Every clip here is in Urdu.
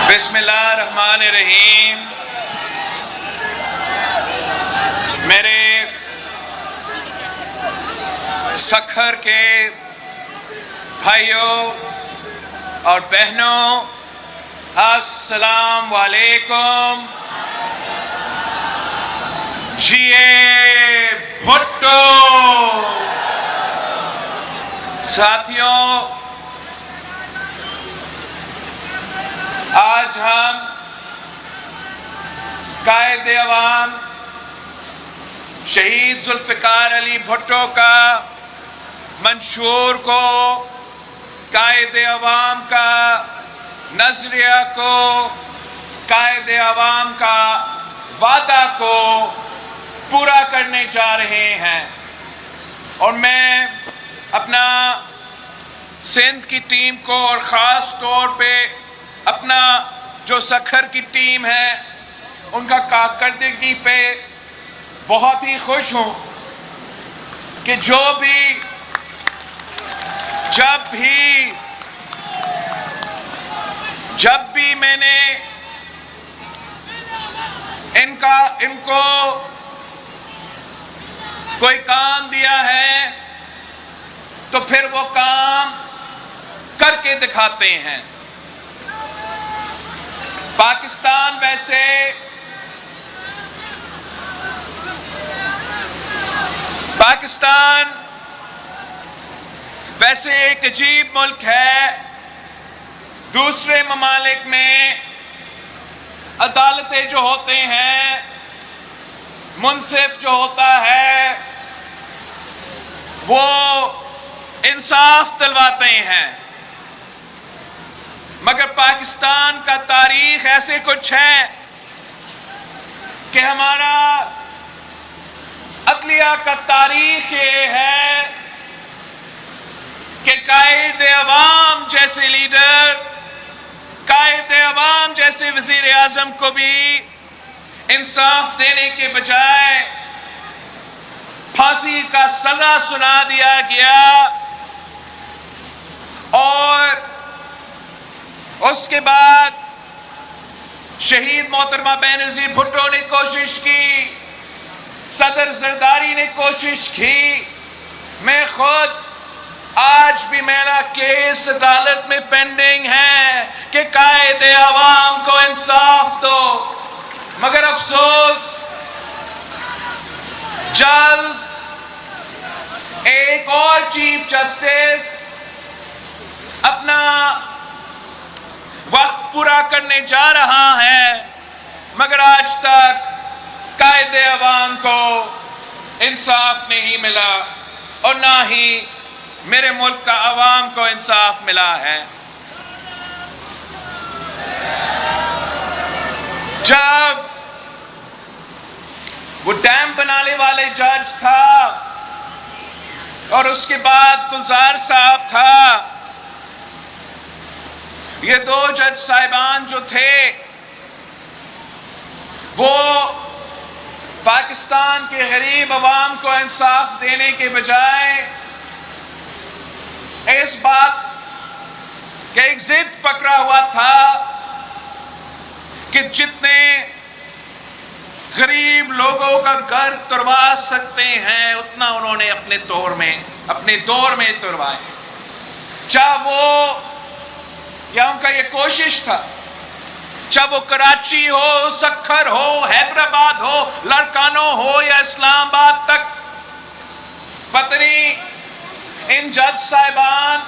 بسم اللہ الرحمن الرحیم۔ میرے سکھر کے بھائیوں اور بہنوں، السلام علیکم۔ جی اے بھٹو۔ ساتھیوں، آج ہم قائد عوام شہید ذوالفقار علی بھٹو کا منشور کو، قائد عوام کا نظریہ کو، قائد عوام کا وعدہ کو پورا کرنے جا رہے ہیں۔ اور میں اپنا سندھ کی ٹیم کو اور خاص طور پہ اپنا جو سکھر کی ٹیم ہے ان کا کارکردگی پہ بہت ہی خوش ہوں کہ جب بھی میں نے ان کو کوئی کام دیا ہے تو پھر وہ کام کر کے دکھاتے ہیں۔ پاکستان ویسے ایک عجیب ملک ہے۔ دوسرے ممالک میں عدالتیں جو ہوتے ہیں، منصف جو ہوتا ہے، وہ انصاف دلواتے ہیں، مگر پاکستان کا تاریخ ایسے کچھ ہے کہ ہمارا عدلیہ کا تاریخ یہ ہے کہ قائد عوام جیسے لیڈر، قائد عوام جیسے وزیر اعظم کو بھی انصاف دینے کے بجائے پھانسی کا سزا سنا دیا گیا، اور اس کے بعد شہید محترمہ بینظیر بھٹو نے کوشش کی، صدر زرداری نے کوشش کی، میں خود آج بھی میرا کیس عدالت میں پینڈنگ ہے کہ قائد عوام کو انصاف دو، مگر افسوس جلد ایک اور چیف جسٹس اپنا وقت پورا کرنے جا رہا ہے، مگر آج تک قائد عوام کو انصاف نہیں ملا اور نہ ہی میرے ملک کا عوام کو انصاف ملا ہے۔ جب وہ ڈیم بنانے والے جج تھا اور اس کے بعد گلزار صاحب تھا، یہ دو جج صاحبان جو تھے وہ پاکستان کے غریب عوام کو انصاف دینے کے بجائے اس بات کہ ایک ضد پکڑا ہوا تھا کہ جتنے غریب لوگوں کا گھر توڑوا سکتے ہیں اتنا انہوں نے اپنے دور میں توڑوائے، چاہے وہ یا ان کا یہ کوشش تھا، چاہے وہ کراچی ہو، سکھر ہو، حیدرآباد ہو، لڑکانوں ہو یا اسلام آباد تک۔ پتہ نہیں ان جج صاحبان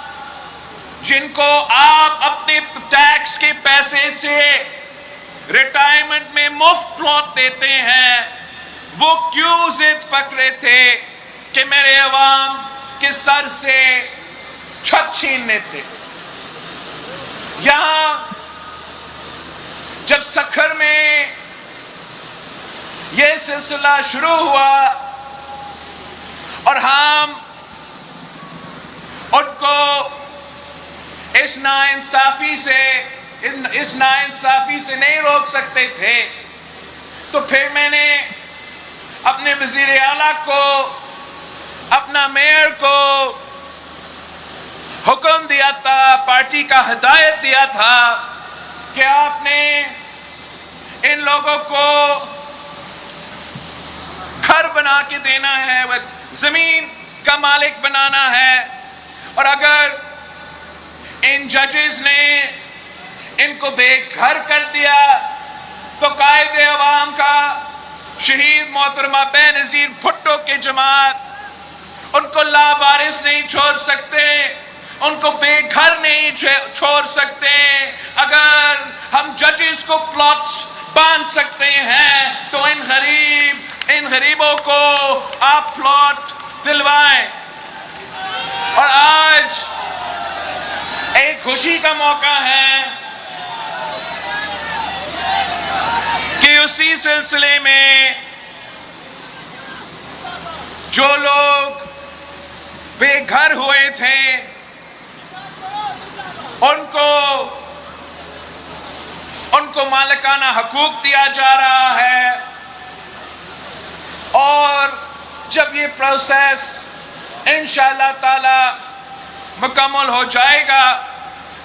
جن کو آپ اپنے ٹیکس کے پیسے سے ریٹائرمنٹ میں مفت پلاٹ دیتے ہیں، وہ کیوں ضد پکڑے تھے کہ میرے عوام کے سر سے چھت چھیننے تھے۔ یہاں جب سکھر میں یہ سلسلہ شروع ہوا اور ہم ان کو اس ناانصافی سے نہیں روک سکتے تھے، تو پھر میں نے اپنے وزیر اعلیٰ کو، اپنا میئر کو حکم دیا تھا، پارٹی کا ہدایت دیا تھا کہ آپ نے ان لوگوں کو گھر بنا کے دینا ہے، وہ زمین کا مالک بنانا ہے، اور اگر ان ججز نے ان کو بے گھر کر دیا تو قائد عوام کا شہید محترمہ بے نظیر بھٹو کے جماعت ان کو لاوارث نہیں چھوڑ سکتے، ان کو بے گھر نہیں چھوڑ سکتے۔ اگر ہم ججز کو پلاٹس باندھ سکتے ہیں تو ان غریبوں کو آپ پلاٹ دلوائیں۔ اور آج ایک خوشی کا موقع ہے کہ اسی سلسلے میں جو لوگ بے گھر ہوئے تھے ان کو مالکانہ حقوق دیا جا رہا ہے، اور جب یہ پروسیس انشاءاللہ تعالی مکمل ہو جائے گا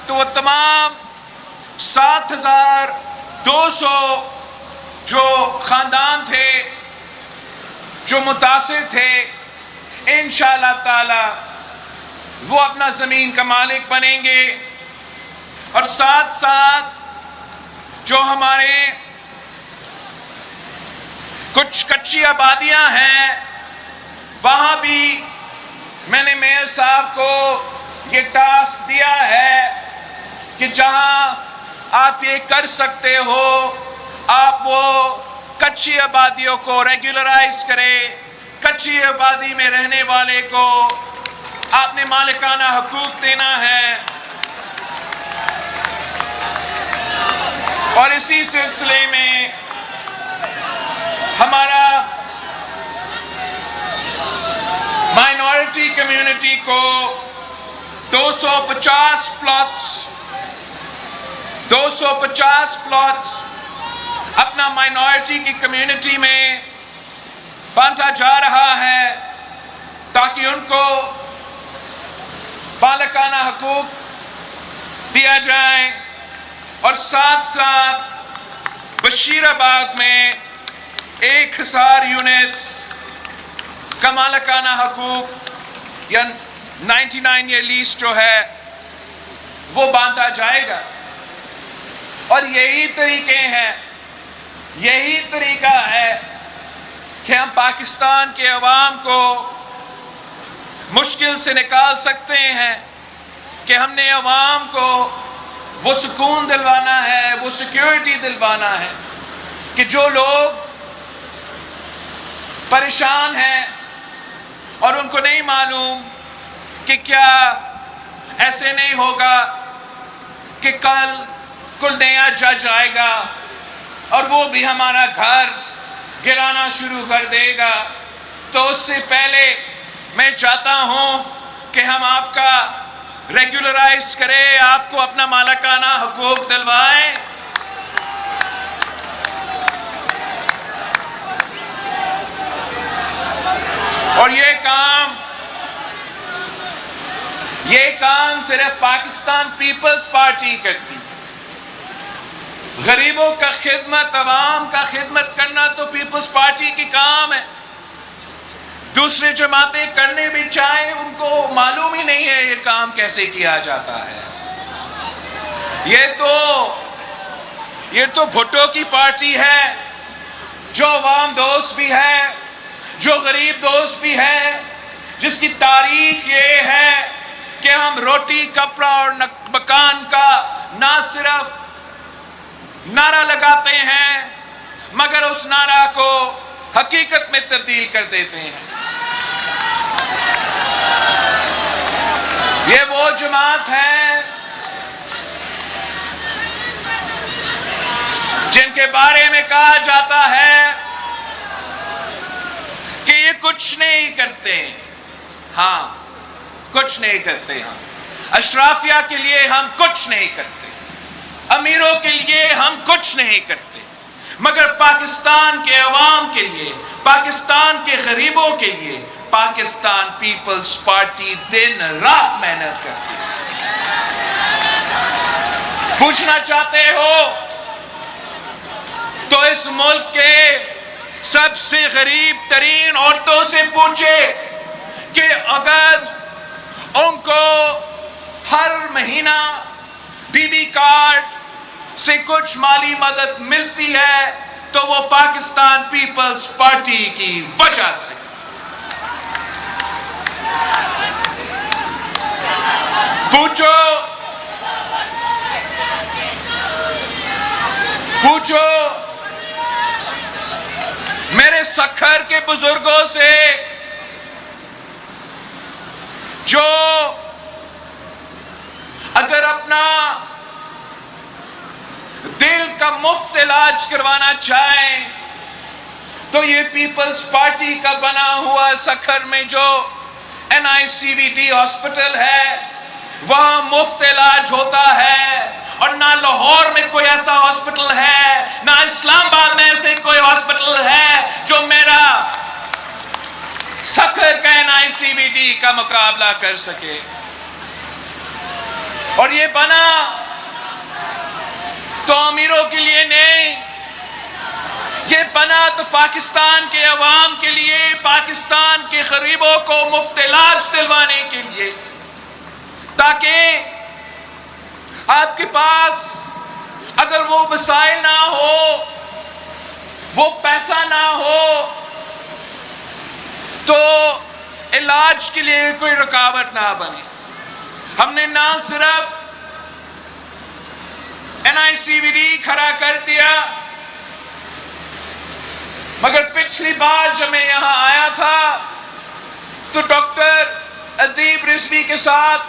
تو وہ تمام 7,200 جو خاندان تھے جو متاثر تھے، انشاءاللہ تعالی وہ اپنا زمین کا مالک بنیں گے، اور ساتھ ساتھ جو ہمارے کچھ کچی آبادیاں ہیں وہاں بھی میں نے میئر صاحب کو یہ ٹاسک دیا ہے کہ جہاں آپ یہ کر سکتے ہو آپ وہ کچی آبادیوں کو ریگولرائز کریں، کچی آبادی میں رہنے والے کو آپ نے مالکانہ حقوق دینا ہے۔ اور اسی سلسلے میں ہمارا مائنورٹی کمیونٹی کو 250 پلاٹس اپنا مائنورٹی کی کمیونٹی میں بانٹا جا رہا ہے تاکہ ان کو مالکانہ حقوق دیا جائے، اور ساتھ ساتھ بشیر آباد میں 1000 یونٹس کا مالکانہ حقوق یا 99 ایئر لیز جو ہے وہ بانٹا جائے گا۔ اور یہی طریقہ ہے کہ ہم پاکستان کے عوام کو مشکل سے نکال سکتے ہیں، کہ ہم نے عوام کو وہ سکون دلوانا ہے، وہ سیکیورٹی دلوانا ہے کہ جو لوگ پریشان ہیں اور ان کو نہیں معلوم کہ کیا ایسے نہیں ہوگا کہ کل کوئی نیا جج آئے گا اور وہ بھی ہمارا گھر گرانا شروع کر دے گا، تو اس سے پہلے میں چاہتا ہوں کہ ہم آپ کا ریگولرائز کریں، آپ کو اپنا مالکانہ حقوق دلوائیں۔ اور یہ کام صرف پاکستان پیپلز پارٹی کرتی ہے۔ غریبوں کا خدمت، عوام کا خدمت کرنا تو پیپلز پارٹی کی کام ہے۔ دوسری جماعتیں کرنے بھی چاہیں، ان کو معلوم ہی نہیں ہے یہ کام کیسے کیا جاتا ہے۔ یہ تو بھٹو کی پارٹی ہے جو عوام دوست بھی ہے، جو غریب دوست بھی ہے، جس کی تاریخ یہ ہے کہ ہم روٹی، کپڑا اور مکان کا نہ صرف نعرہ لگاتے ہیں مگر اس نعرہ کو حقیقت میں تبدیل کر دیتے ہیں۔ یہ وہ جماعت ہے جن کے بارے میں کہا جاتا ہے کہ یہ کچھ نہیں کرتے، کچھ نہیں کرتے، اشرافیہ کے لیے ہم کچھ نہیں کرتے، امیروں کے لیے ہم کچھ نہیں کرتے، مگر پاکستان کے عوام کے لیے، پاکستان کے غریبوں کے لیے پاکستان پیپلز پارٹی دن رات محنت کرتی ہے۔ پوچھنا چاہتے ہو تو اس ملک کے سب سے غریب ترین عورتوں سے پوچھے کہ اگر ان کو ہر مہینہ بی بی کارڈ سے کچھ مالی مدد ملتی ہے تو وہ پاکستان پیپلز پارٹی کی وجہ سے. پوچھو میرے سکھر کے بزرگوں سے جو اگر اپنا دل کا مفت علاج کروانا چاہیں تو یہ پیپلز پارٹی کا بنا ہوا سکھر میں جو NICVT ہاسپٹل ہے وہاں مفت علاج ہوتا ہے. اور نہ لاہور میں کوئی ایسا ہاسپٹل ہے, نہ اسلام آباد میں ایسے کوئی ہاسپٹل ہے جو میرا سکھر کا NICVT کا مقابلہ کر سکے. اور یہ بنا تو امیروں کے لیے نہیں, یہ بنا تو پاکستان کے عوام کے لیے, پاکستان کے غریبوں کو مفت علاج دلوانے کے لیے, تاکہ آپ کے پاس اگر وہ وسائل نہ ہو, وہ پیسہ نہ ہو, تو علاج کے لیے کوئی رکاوٹ نہ بنے. ہم نے نہ صرف NICVT کھڑا کر دیا, مگر پچھلی بار جب میں یہاں آیا تھا تو ڈاکٹر ادیب رضوی کے ساتھ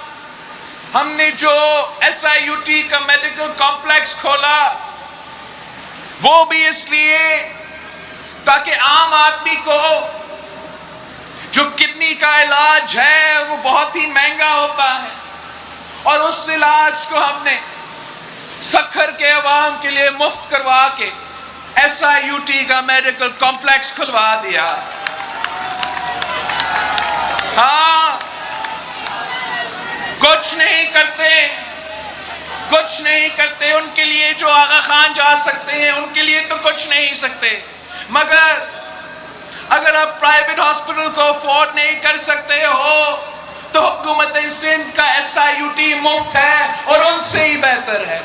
ہم نے جو SIUT کا میڈیکل کمپلیکس کھولا وہ بھی اس لیے تاکہ عام آدمی کو جو کڈنی کا علاج ہے وہ بہت ہی مہنگا ہوتا ہے, اور اس علاج کو ہم نے سکھر کے عوام کے لیے مفت کروا کے SIUT کا میڈیکل کمپلیکس کھلوا دیا. ہاں, کچھ نہیں کرتے ان کے لیے جو آغا خان جا سکتے ہیں ان کے لیے تو کچھ نہیں سکتے, مگر اگر آپ پرائیویٹ ہاسپٹل کو افورڈ نہیں کر سکتے ہو تو حکومت سندھ کا SIUT مفت ہے اور ان سے ہی بہتر ہے.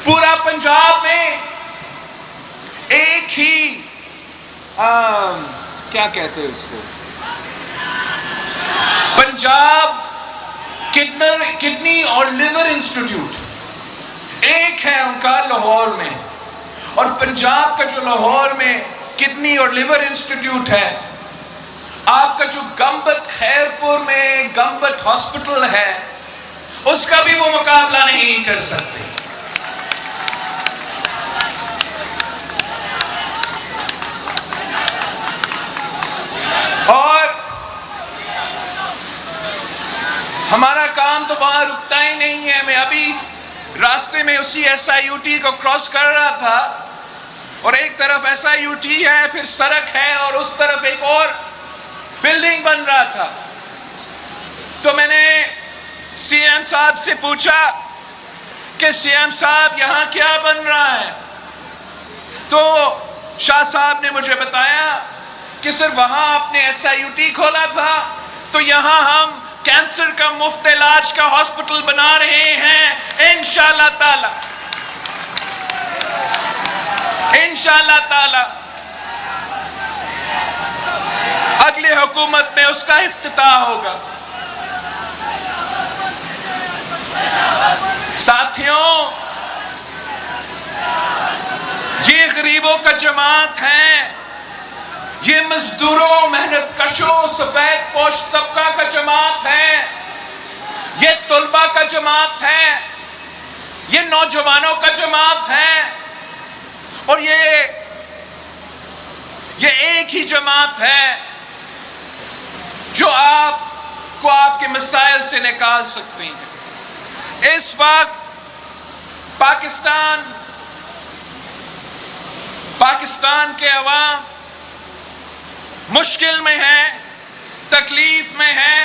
پورا پنجاب میں ایک ہی کیا کہتے ہیں اس کو, پنجاب کڈنی اور لیور انسٹیٹیوٹ ایک ہے ان کا لاہور میں, اور پنجاب کا جو لاہور میں کڈنی اور لیور انسٹیٹیوٹ ہے, آپ کا جو گمبت خیرپور میں گمبت ہاسپٹل ہے اس کا بھی وہ مقابلہ نہیں کر سکتے. اور ہمارا کام تو وہاں رکتا ہی نہیں ہے. میں ابھی راستے میں اسی SIUT کو کراس کر رہا تھا, اور ایک طرف SIUT ہے, پھر سڑک ہے, اور اس طرف ایک اور بلڈنگ بن رہا تھا. تو میں نے CM صاحب سے پوچھا کہ CM صاحب یہاں کیا بن رہا ہے؟ تو شاہ صاحب نے مجھے بتایا کہ سر وہاں آپ نے SIUT کھولا تھا, تو یہاں ہم کینسر کا مفت علاج کا ہاسپٹل بنا رہے ہیں انشاءاللہ تعالی. انشاءاللہ تعالی اگلی حکومت میں اس کا افتتاح ہوگا. ساتھیوں, یہ غریبوں کا جماعت ہے, یہ مزدوروں, محنت کشوں, سفید پوش طبقہ کا جماعت ہے, یہ طلبہ کا جماعت ہے, یہ نوجوانوں کا جماعت ہے, اور یہ ایک ہی جماعت ہے جو آپ کو آپ کے مسائل سے نکال سکتے ہیں. اس وقت پاکستان کے عوام مشکل میں ہے, تکلیف میں ہے,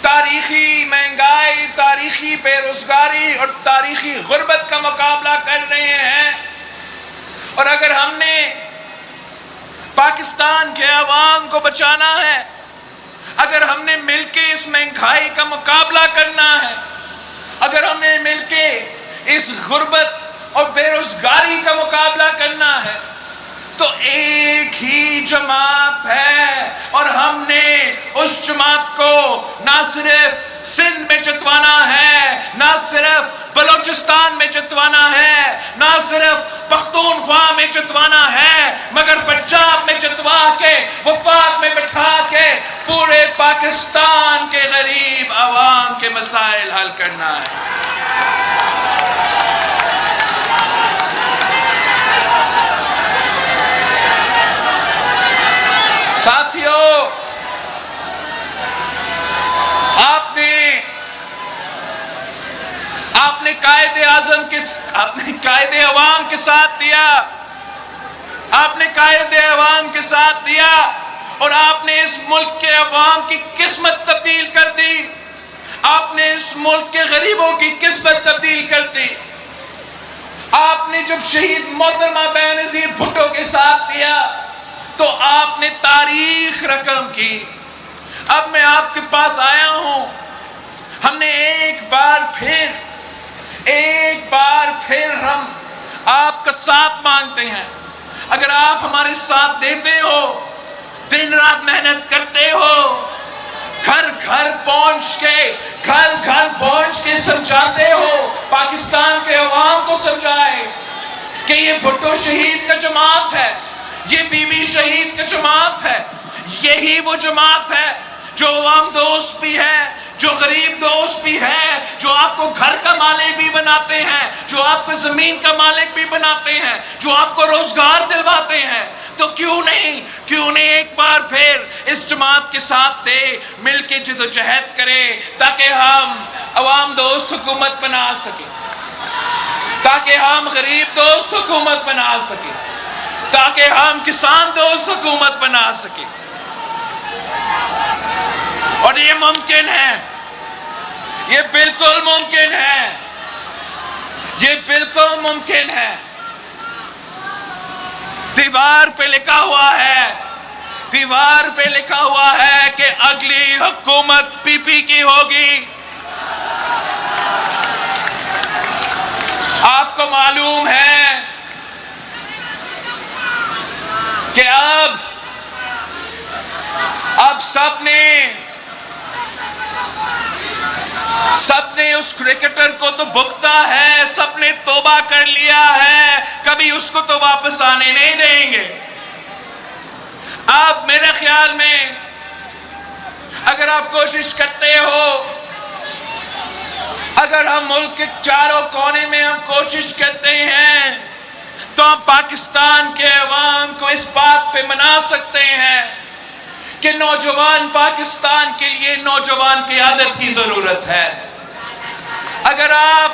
تاریخی مہنگائی، تاریخی بے روزگاری اور تاریخی غربت کا مقابلہ کر رہے ہیں، اور اگر ہم نے پاکستان کے عوام کو بچانا ہے، اگر ہم نے مل کے اس مہنگائی کا مقابلہ کرنا ہے، اگر ہم نے مل کے اس غربت اور بے روزگاری کا مقابلہ کرنا ہے، تو ایک ہی جماعت ہے، اور ہم نے اس جماعت کو نہ صرف سندھ میں جتوانا ہے، نہ صرف بلوچستان میں جتوانا ہے، نہ صرف پختونخوا میں جتوانا ہے، مگر پنجاب میں جتوا کے، وفاق میں بٹھا کے پورے پاکستان کے غریب عوام کے مسائل حل کرنا ہے۔ ساتھیو، آپ نے قائد عوام کے ساتھ دیا، آپ نے قائد عوام کے ساتھ دیا، اور آپ نے اس ملک کے عوام کی قسمت تبدیل کر دی، آپ نے اس ملک کے غریبوں کی قسمت تبدیل کر دی۔ آپ نے جب شہید محترمہ بینظیر بھٹو کے ساتھ دیا تو آپ نے تاریخ رقم کی۔ اب میں آپ کے پاس آیا ہوں، ہم نے ایک بار پھر ہم آپ کا ساتھ مانگتے ہیں۔ اگر آپ ہمارے ساتھ دیتے ہو، دن رات محنت کرتے ہو، گھر گھر پہنچ کے سمجھاتے ہو، پاکستان کے عوام کو سمجھائے کہ یہ بھٹو شہید کا جماعت ہے، یہ بی بی شہید کا جماعت ہے، یہی وہ جماعت ہے جو عوام دوست بھی ہے، جو غریب دوست بھی ہے، جو آپ کو گھر کا مالک بھی بناتے ہیں، جو آپ کو زمین کا مالک بھی بناتے ہیں، جو آپ کو روزگار دلواتے ہیں۔ تو کیوں نہیں ایک بار پھر اس جماعت کے ساتھ مل کے جدوجہد کرے، تاکہ ہم عوام دوست حکومت بنا سکیں، تاکہ ہم غریب دوست حکومت بنا سکیں، تاکہ ہم کسان دوست حکومت بنا سکیں۔ اور یہ ممکن ہے، یہ بالکل ممکن ہے، یہ بالکل ممکن ہے۔ دیوار پہ لکھا ہوا ہے کہ اگلی حکومت پی پی کی ہوگی۔ آپ کو معلوم ہے کہ اب سب نے اس کرکٹر کو تو بھگتا ہے، سب نے توبہ کر لیا ہے، کبھی اس کو تو واپس آنے نہیں دیں گے۔ آپ میرے خیال میں اگر آپ کوشش کرتے ہو، اگر ہم ملک کے چاروں کونے میں ہم کوشش کرتے ہیں، تو ہم پاکستان کے عوام کو اس بات پہ منا سکتے ہیں کہ نوجوان پاکستان کے لیے نوجوان قیادت کی ضرورت ہے۔ اگر آپ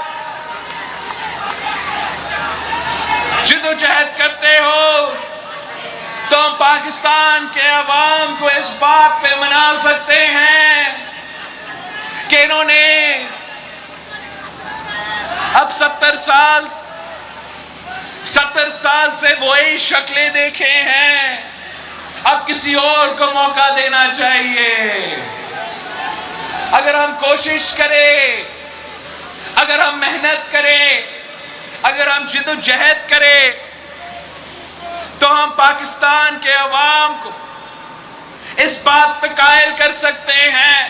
جدوجہد کرتے ہو تو ہم پاکستان کے عوام کو اس بات پہ منا سکتے ہیں کہ انہوں نے اب 70 سال سے وہی شکلیں دیکھے ہیں، اب کسی اور کو موقع دینا چاہیے۔ اگر ہم کوشش کریں، اگر ہم محنت کریں، اگر ہم جدوجہد کریں، تو ہم پاکستان کے عوام کو اس بات پہ قائل کر سکتے ہیں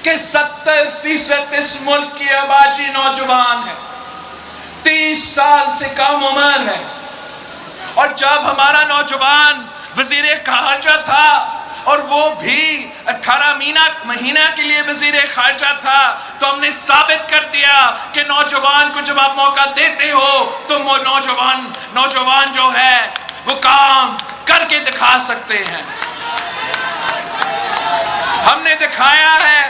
کہ 70% اس ملک کی آبادی نوجوان ہے، 30 سال سے کم عمر ہے۔ اور جب ہمارا نوجوان وزیر خارجہ تھا، اور وہ بھی 18 مہینہ کے لیے وزیر خارجہ تھا، تو ہم نے ثابت کر دیا کہ نوجوان کو جب آپ موقع دیتے ہو تو وہ نوجوان جو ہے وہ کام کر کے دکھا سکتے ہیں۔ ہم نے دکھایا ہے،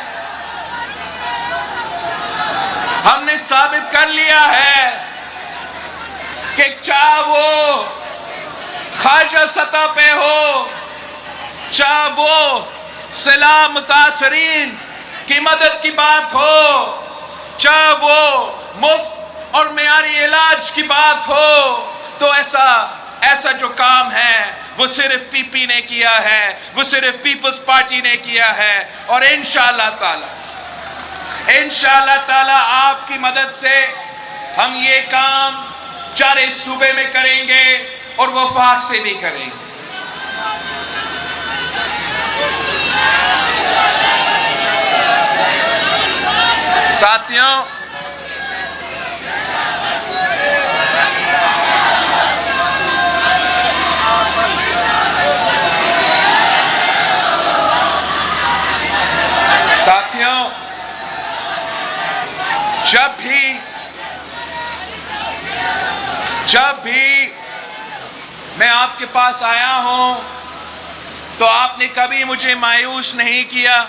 ہم نے ثابت کر لیا ہے کہ چاہے وہ خارجہ سطح پہ ہو، چاہے وہ سیلاب متاثرین کی مدد کی بات ہو، چاہے وہ مفت اور معیاری علاج کی بات ہو، تو ایسا جو کام ہے وہ صرف پی پی نے کیا ہے، وہ صرف پیپلز پارٹی نے کیا ہے، اور انشاءاللہ تعالی آپ کی مدد سے ہم یہ کام چارے صوبے میں کریں گے اور وفاق سے بھی کریں گے۔ ساتھیوں، جب بھی میں آپ کے پاس آیا ہوں تو آپ نے کبھی مجھے مایوس نہیں کیا۔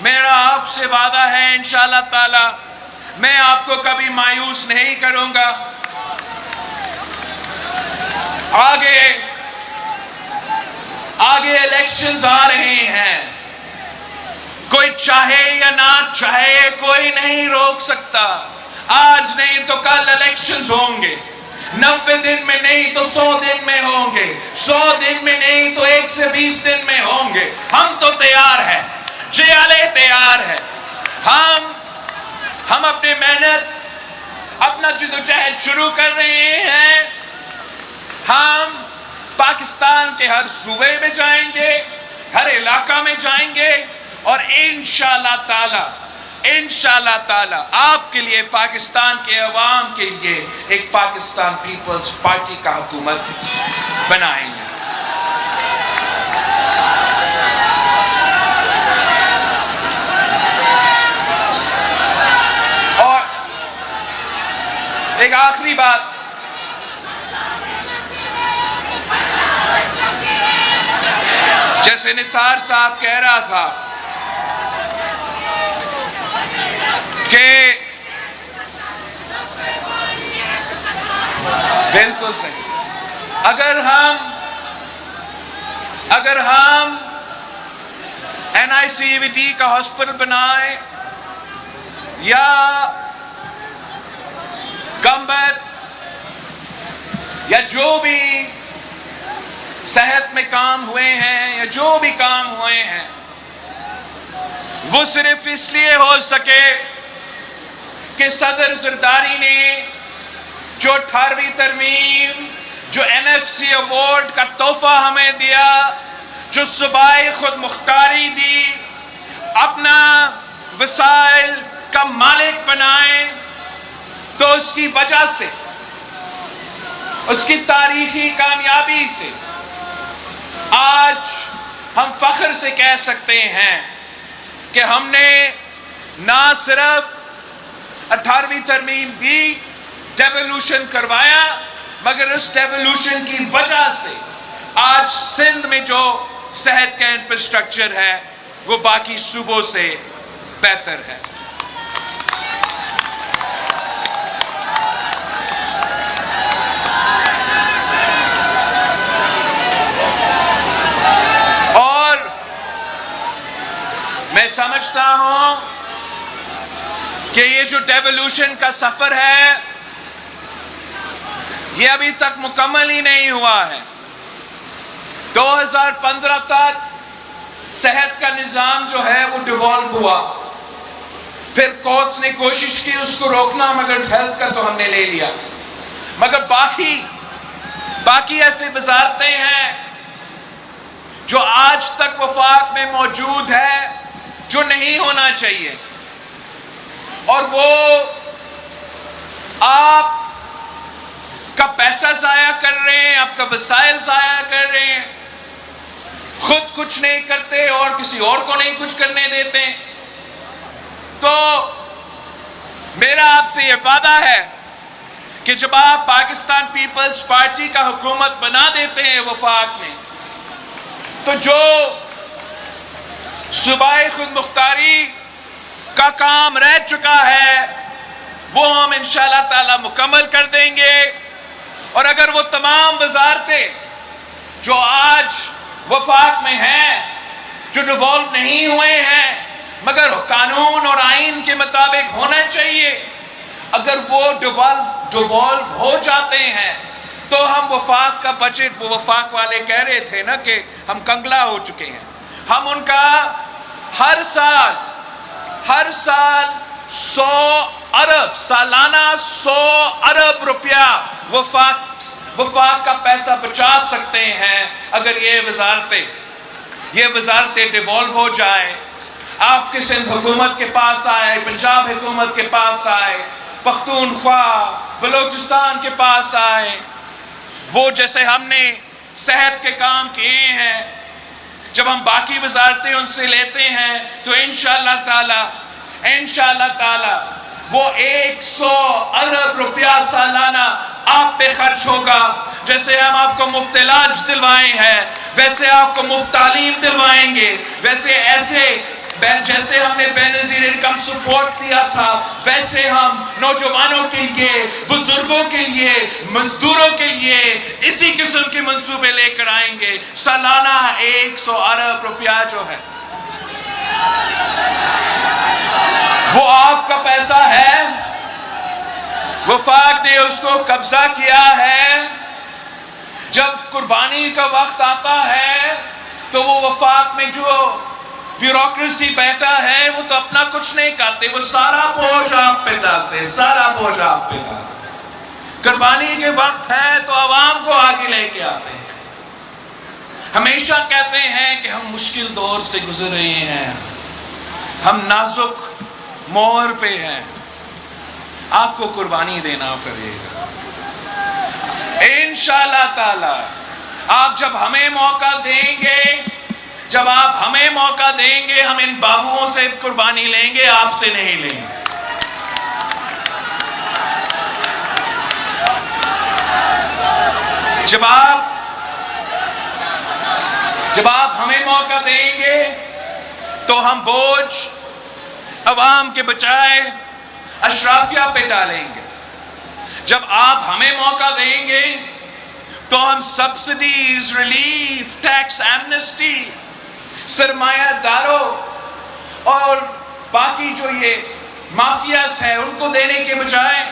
میرا آپ سے وعدہ ہے انشاءاللہ تعالی میں آپ کو کبھی مایوس نہیں کروں گا۔ آگے الیکشنز آ رہے ہیں، کوئی چاہے یا نہ چاہے کوئی نہیں روک سکتا۔ آج نہیں تو کل الیکشنز ہوں گے، 90 دن میں نہیں تو 100 دن میں ہوں گے، 100 دن میں نہیں تو 1 سے 20 دن میں ہوں گے۔ ہم تو تیار ہیں، جیالے تیار ہے۔ ہم اپنی محنت، اپنا جدوجہد شروع کر رہے ہیں۔ ہم پاکستان کے ہر صوبے میں جائیں گے، ہر علاقہ میں جائیں گے، اور انشاءاللہ تعالی آپ کے لیے، پاکستان کے عوام کے لیے ایک پاکستان پیپلز پارٹی کا حکومت بنائیں گے۔ اور ایک آخری بات، جیسے نثار صاحب کہہ رہا تھا کہ بالکل صحیح، اگر ہم NICVT کا ہاسپٹل بنائیں یا گمبت یا جو بھی صحت میں کام ہوئے ہیں یا جو بھی کام ہوئے ہیں، وہ صرف اس لیے ہو سکے کہ صدر زرداری نے جو 18ویں ترمیم، جو NFC ایوارڈ کا تحفہ ہمیں دیا، جو صوبائی خود مختاری دی، اپنا وسائل کا مالک بنائے، تو اس کی وجہ سے، اس کی تاریخی کامیابی سے آج ہم فخر سے کہہ سکتے ہیں کہ ہم نے نہ صرف 18ویں ترمیم دی، ڈیولوشن کروایا، مگر اس ڈیولوشن کی وجہ سے آج سندھ میں جو صحت کا انفراسٹرکچر ہے وہ باقی صوبوں سے بہتر ہے۔ اور میں سمجھتا ہوں کہ یہ جو ڈیولوشن کا سفر ہے یہ ابھی تک مکمل ہی نہیں ہوا ہے۔ 2015 تک صحت کا نظام جو ہے وہ ڈیوالو ہوا، پھر کورٹس نے کوشش کی اس کو روکنا، مگر ہیلتھ کا تو ہم نے لے لیا، مگر باقی ایسے وزارتیں ہیں جو آج تک وفاق میں موجود ہے، جو نہیں ہونا چاہیے، اور وہ آپ کا پیسہ ضائع کر رہے ہیں، آپ کا وسائل ضائع کر رہے ہیں، خود کچھ نہیں کرتے اور کسی اور کو نہیں کچھ کرنے دیتے۔ تو میرا آپ سے یہ وعدہ ہے کہ جب آپ پاکستان پیپلز پارٹی کا حکومت بنا دیتے ہیں وفاق میں، تو جو صوبائی خود مختاری کا کام رہ چکا ہے وہ ہم انشاءاللہ تعالی مکمل کر دیں گے، اور اگر وہ تمام وزارتیں جو آج وفاق میں ہیں، جو ڈیوالو نہیں ہوئے ہیں، مگر قانون اور آئین کے مطابق ہونا چاہیے. اگر وہ ڈیوالو ہو جاتے ہیں تو ہم وفاق کا بجٹ، وہ وفاق والے کہہ رہے تھے نا کہ ہم کنگلا ہو چکے ہیں، ہم ان کا ہر سال 100 ارب سالانہ 100 ارب روپیہ وفاق کا پیسہ بچا سکتے ہیں اگر یہ وزارتیں ڈیوالو ہو جائے. آپ کے سندھ حکومت کے پاس آئے، پنجاب حکومت کے پاس آئے، پختونخوا بلوچستان کے پاس آئے، وہ جیسے ہم نے صحت کے کام کیے ہیں، جب ہم باقی وزارتیں ان سے لیتے ہیں تو انشاءاللہ تعالی وہ 100 ارب روپیہ سالانہ آپ پہ خرچ ہوگا. جیسے ہم آپ کو مفت علاج دلوائے ہیں ویسے آپ کو مفت تعلیم دلوائیں گے، جیسے ہم نے بے نظیر انکم سپورٹ دیا تھا ویسے ہم نوجوانوں کے لیے، بزرگوں کے لیے، مزدوروں کے لیے اسی قسم کے منصوبے لے کر آئیں گے. سالانہ 100 ارب روپیہ جو ہے وہ آپ کا پیسہ ہے، وفاق نے اس کو قبضہ کیا ہے. جب قربانی کا وقت آتا ہے تو وہ وفاق میں جو بیوروکریسی بیٹھا ہے وہ تو اپنا کچھ نہیں کرتے، وہ سارا بوجھ آپ پہ ڈالتے، سارا بوجھ آپ پہ ڈالتے. قربانی کے وقت ہے تو عوام کو آگے لے کے آتے ہیں. ہمیشہ کہتے ہیں کہ ہم مشکل دور سے گزر رہے ہیں، ہم نازک موڑ پہ ہیں، آپ کو قربانی دینا پڑے گا. انشاءاللہ تعالی آپ جب ہمیں موقع دیں گے ہم ان بابوؤں سے قربانی لیں گے، آپ سے نہیں لیں گے. جب آپ ہمیں موقع دیں گے تو ہم بوجھ عوام کے بجائے اشرافیہ پہ ڈالیں گے. جب آپ ہمیں موقع دیں گے تو ہم سبسڈیز، ریلیف، ٹیکس ایمنسٹی سرمایہ داروں اور باقی جو یہ مافیاز ہیں ان کو دینے کے بجائے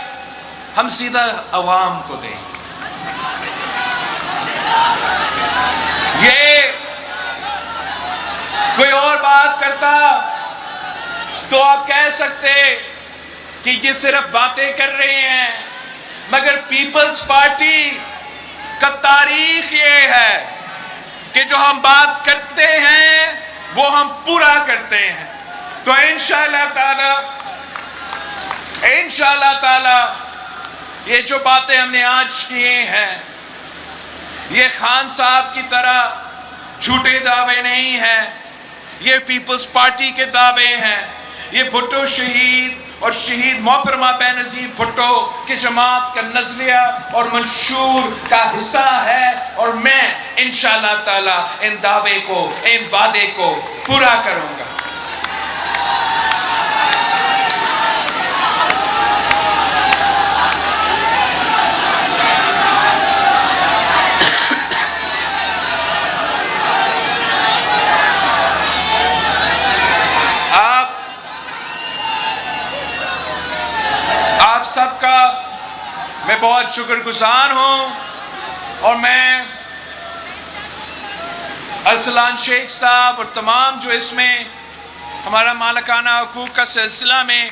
ہم سیدھا عوام کو دیں گے. یہ کوئی اور بات کرتا تو آپ کہہ سکتے کہ یہ صرف باتیں کر رہے ہیں، مگر پیپلز پارٹی کا تاریخ یہ ہے کہ جو ہم بات کرتے ہیں وہ ہم پورا کرتے ہیں. تو انشاءاللہ تعالی یہ جو باتیں ہم نے آج کیے ہیں یہ خان صاحب کی طرح جھوٹے دعوے نہیں ہیں، یہ پیپلز پارٹی کے دعوے ہیں. یہ بھٹو شہید اور شہید محترمہ بے نظیر بھٹو کی جماعت کا نظریہ اور منشور کا حصہ ہے، اور میں انشاءاللہ تعالی ان دعوے کو، ان وعدے کو پورا کروں گا. آپ سب کا میں بہت شکر گزار ہوں، اور میں ارسلان شیخ صاحب اور تمام جو اس میں ہمارا مالکانہ حقوق کا سلسلہ میں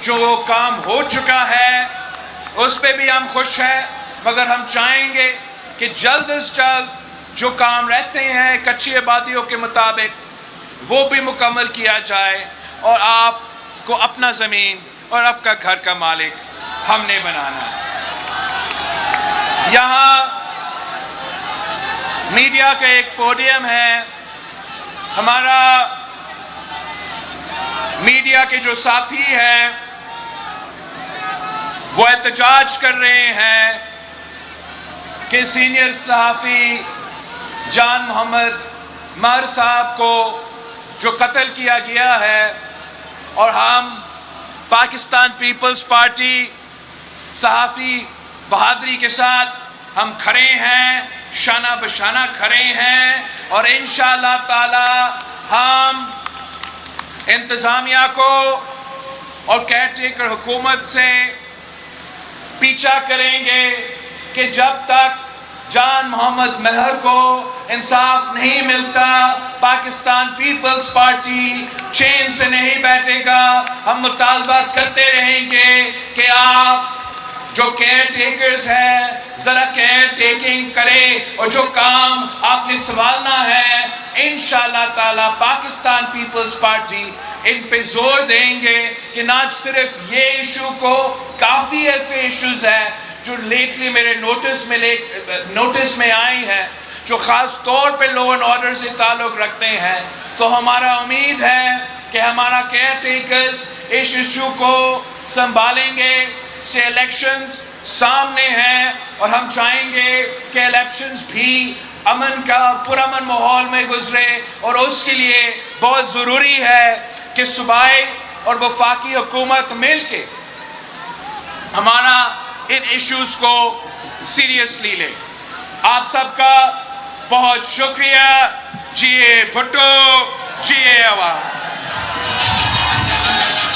جو کام ہو چکا ہے اس پہ بھی ہم خوش ہیں، مگر ہم چاہیں گے کہ جلد از جلد جو کام رہتے ہیں کچی آبادیوں کے مطابق وہ بھی مکمل کیا جائے، اور آپ کو اپنا زمین اور آپ کا گھر کا مالک ہم نے بنانا ہے. یہاں میڈیا کا ایک پوڈیم ہے، ہمارا میڈیا کے جو ساتھی ہیں وہ احتجاج کر رہے ہیں کہ سینئر صحافی جان محمد مہر صاحب کو جو قتل کیا گیا ہے، اور ہم پاکستان پیپلز پارٹی صحافی بہادری کے ساتھ ہم کھڑے ہیں، شانہ بشانہ کھڑے ہیں، اور انشاءاللہ تعالی ہم انتظامیہ کو اور کیئر ٹیکر حکومت سے پیچھا کریں گے کہ جب تک جان محمد مہر کو انصاف نہیں ملتا پاکستان پیپلز پارٹی چین سے نہیں بیٹھے گا. ہم مطالبہ کرتے رہیں گے کہ آپ جو کیئر ٹیکرز ہیں ذرا کیئر ٹیکنگ کرے اور جو کام آپ نے سنبھالنا ہے انشاءاللہ تعالی پاکستان پیپلز پارٹی ان پہ زور دیں گے کہ نہ صرف یہ ایشو کو کافی ایسے ایشوز ہیں جو لیٹلی میرے نوٹس میں آئی ہیں جو خاص طور پہ لا اینڈ آرڈر سے تعلق رکھتے ہیں. تو ہمارا امید ہے کہ ہمارا کیئر ٹیکرز اس ایشو کو سنبھالیں گے. سے الیکشنز سامنے ہیں اور ہم چاہیں گے کہ الیکشنز بھی امن کا پرامن ماحول میں گزرے اور اس کے لیے بہت ضروری ہے کہ صوبائی اور وفاقی حکومت مل کے ہمارا ان ایشوز کو سیریسلی لے. آپ سب کا بہت شکریہ. جیے بھٹو، جیے عوام.